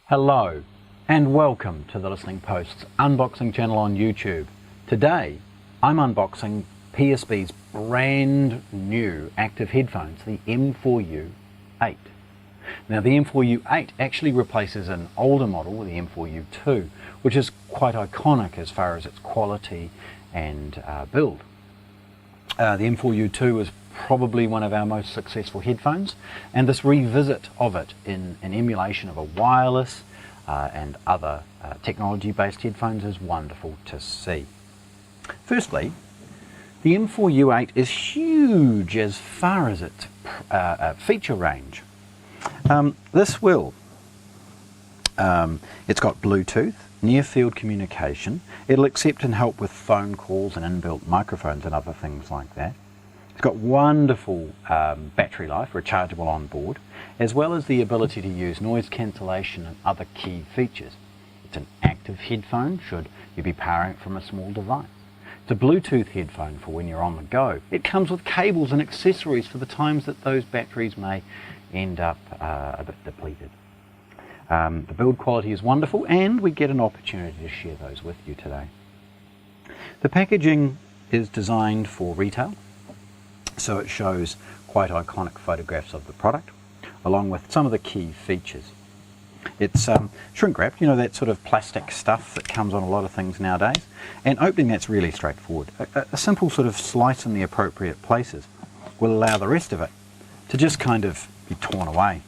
Hello and welcome to the Listening Post's unboxing channel on YouTube. Today I'm unboxing PSB's brand new active headphones, the M4U 8. Now the M4U 8 actually replaces an older model, the M4U 2, which is quite iconic as far as its quality and build. The M4U 2 is probably one of our most successful headphones, and this revisit of it in an emulation of a wireless and other technology-based headphones is wonderful to see. Firstly, the M4U 8 is huge as far as its feature range. It's got Bluetooth, near-field communication. It'll accept and help with phone calls and inbuilt microphones and other things like that. It's got wonderful battery life, rechargeable on board, as well as the ability to use noise cancellation and other key features. It's an active headphone should you be powering it from a small device. It's a Bluetooth headphone for when you're on the go. It comes with cables and accessories for the times that those batteries may end up a bit depleted. The build quality is wonderful, and we get an opportunity to share those with you today. The packaging is designed for retail, so it shows quite iconic photographs of the product, along with some of the key features. It's shrink wrapped, you know, that sort of plastic stuff that comes on a lot of things nowadays, and opening that's really straightforward. A simple sort of slice in the appropriate places will allow the rest of it to just kind of be torn away.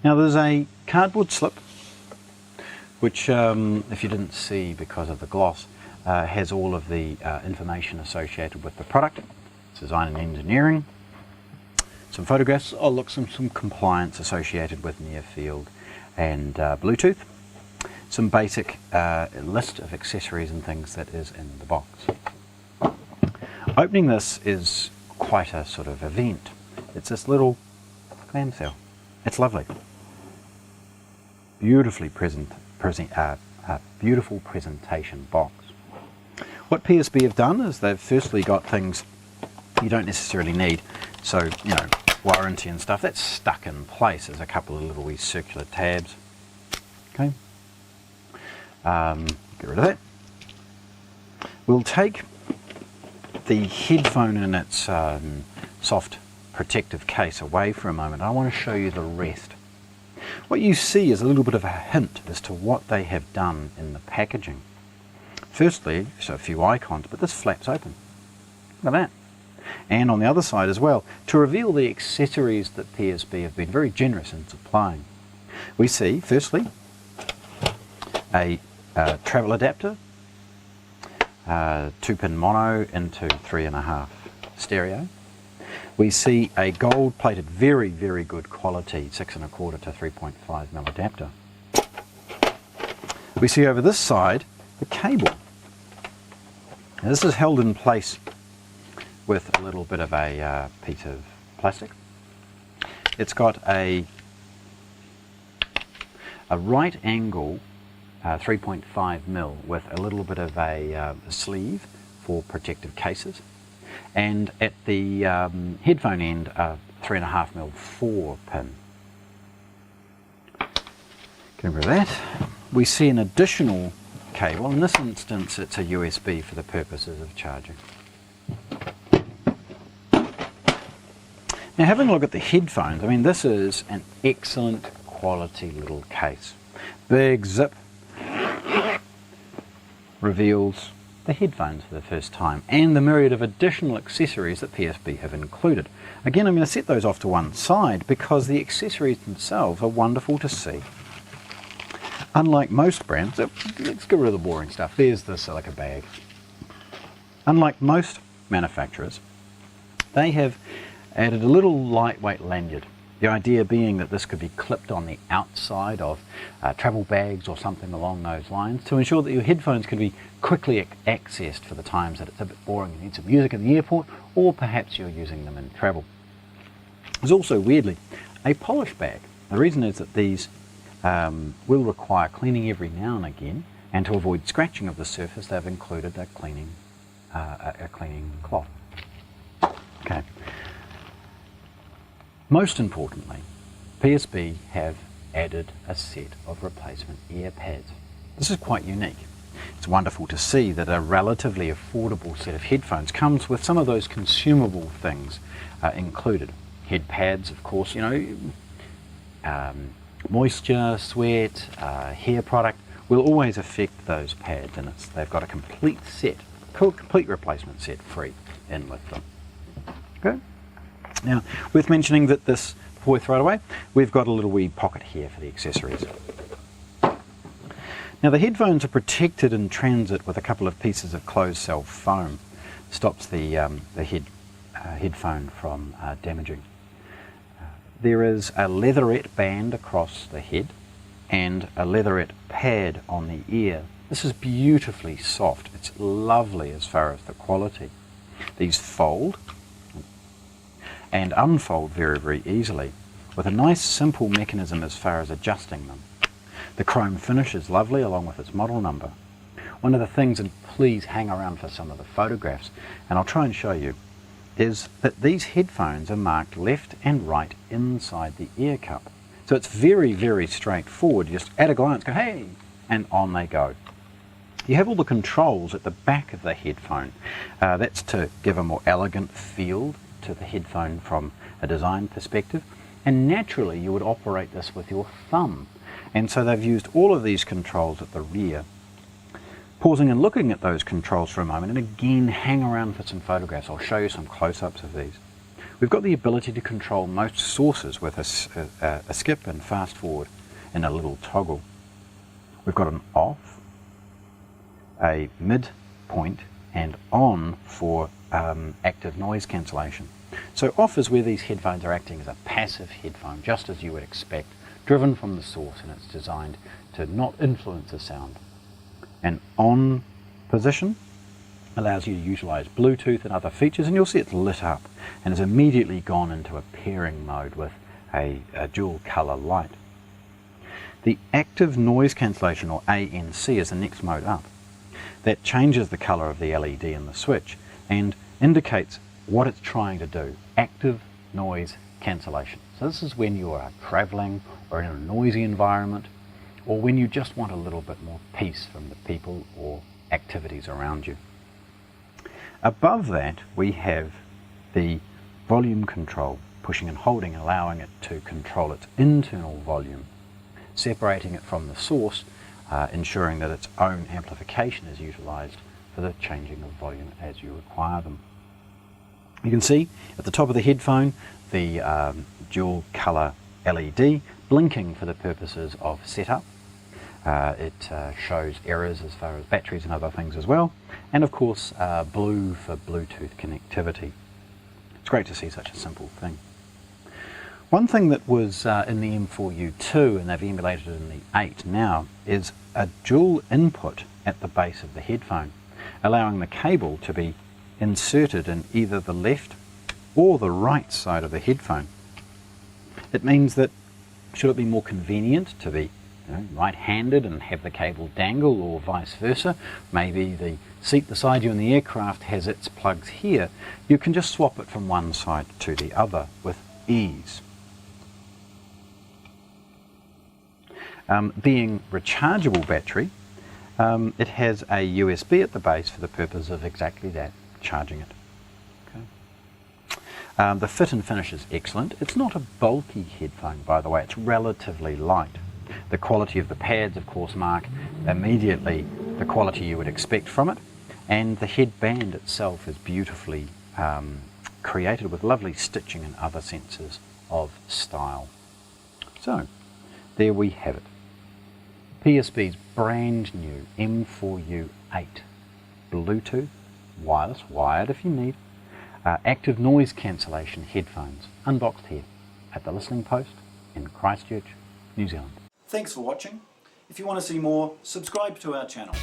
Now there's a cardboard slip, which if you didn't see because of the gloss, has all of the information associated with the product, its design and engineering, some photographs, some compliance associated with near field and Bluetooth, some basic list of accessories and things that is in the box. Opening this is quite a sort of event. It's this little clamshell. It's lovely. Beautiful presentation box. What PSB have done is they've firstly got things you don't necessarily need. So, you know, warranty and stuff, that's stuck in place. There's a couple of little wee circular tabs. Okay. Get rid of that. We'll take the headphone in its soft protective case away for a moment. I want to show you the rest. What you see is a little bit of a hint as to what they have done in the packaging. Firstly, so a few icons, but this flaps open. Look at that. And on the other side as well, to reveal the accessories that PSB have been very generous in supplying. We see, firstly, a travel adapter, 2-pin mono into 3.5 stereo. We see a gold-plated, very, very good quality 6.25 to 3.5mm adapter. We see over this side the cable. Now this is held in place with a little bit of a piece of plastic. It's got a right angle 3.5mm with a little bit of a sleeve for protective cases. And at the headphone end, a 3.5mm 4-pin. Get rid of that. We see an additional cable. In this instance, it's a USB for the purposes of charging. Now, having a look at the headphones, I mean, this is an excellent quality little case. Big zip reveals the headphones for the first time, and the myriad of additional accessories that PSB have included. Again, I'm going to set those off to one side because the accessories themselves are wonderful to see. Unlike most brands, let's get rid of the boring stuff. There's the Silica Bag. Unlike most manufacturers, they have added a little lightweight lanyard. The idea being that this could be clipped on the outside of travel bags or something along those lines to ensure that your headphones can be quickly accessed for the times that it's a bit boring and need some music in the airport, or perhaps you're using them in travel. There's also, weirdly, a polish bag. The reason is that these will require cleaning every now and again And to avoid scratching of the surface, they've included a cleaning cloth. Okay. Most importantly, PSB have added a set of replacement ear pads. This is quite unique. It's wonderful to see that a relatively affordable set of headphones comes with some of those consumable things included. Head pads, of course, you know, moisture, sweat, hair product will always affect those pads, and they've got a complete replacement set free in with them. Okay. Now, worth mentioning that this, before we throw it away, we've got a little wee pocket here for the accessories. Now, the headphones are protected in transit with a couple of pieces of closed cell foam. Stops the headphone from damaging. There is a leatherette band across the head and a leatherette pad on the ear. This is beautifully soft. It's lovely as far as the quality. These fold and unfold very, very easily with a nice simple mechanism as far as adjusting them. The chrome finish is lovely along with its model number. One of the things, and please hang around for some of the photographs, and I'll try and show you, is that these headphones are marked left and right inside the ear cup. So it's very, very straightforward. You just at a glance go, hey, and on they go. You have all the controls at the back of the headphone. That's to give a more elegant feel to the headphone from a design perspective. And naturally you would operate this with your thumb. And so they've used all of these controls at the rear. Pausing and looking at those controls for a moment, and again hang around for some photographs. I'll show you some close-ups of these. We've got the ability to control most sources with a skip and fast forward in a little toggle. We've got an off, a mid point, and on for active noise cancellation. So off is where these headphones are acting as a passive headphone, just as you would expect, driven from the source, and it's designed to not influence the sound. An on position allows you to utilize Bluetooth and other features, and you'll see it's lit up and has immediately gone into a pairing mode with a dual color light. The active noise cancellation, or ANC, is the next mode up. That changes the color of the LED in the switch and indicates what it's trying to do, active noise cancellation. So this is when you are traveling or in a noisy environment, or when you just want a little bit more peace from the people or activities around you. Above that, we have the volume control, pushing and holding, allowing it to control its internal volume, separating it from the source, ensuring that its own amplification is utilized for the changing of volume as you require them. You can see at the top of the headphone the dual color LED blinking for the purposes of setup. It shows errors as far as batteries and other things as well, and of course blue for Bluetooth connectivity. It's great to see such a simple thing. One thing that was in the M4U2, and they've emulated it in the 8 now, is a dual input at the base of the headphone, allowing the cable to be inserted in either the left or the right side of the headphone. It means that should it be more convenient to be right-handed and have the cable dangle, or vice versa, maybe the seat beside you in the aircraft has its plugs here, you can just swap it from one side to the other with ease. Being rechargeable battery, it has a USB at the base for the purpose of exactly that, charging it. Okay. The fit and finish is excellent. It's not a bulky headphone, by the way, it's relatively light. The quality of the pads, of course, mark immediately the quality you would expect from it, and the headband itself is beautifully created with lovely stitching and other senses of style. So, there we have it. PSB's brand new M4U 8 Bluetooth, wireless, wired if you need, active noise cancellation headphones, unboxed here at the Listening Post in Christchurch, New Zealand. Thanks for watching. If you want to see more, subscribe to our channel.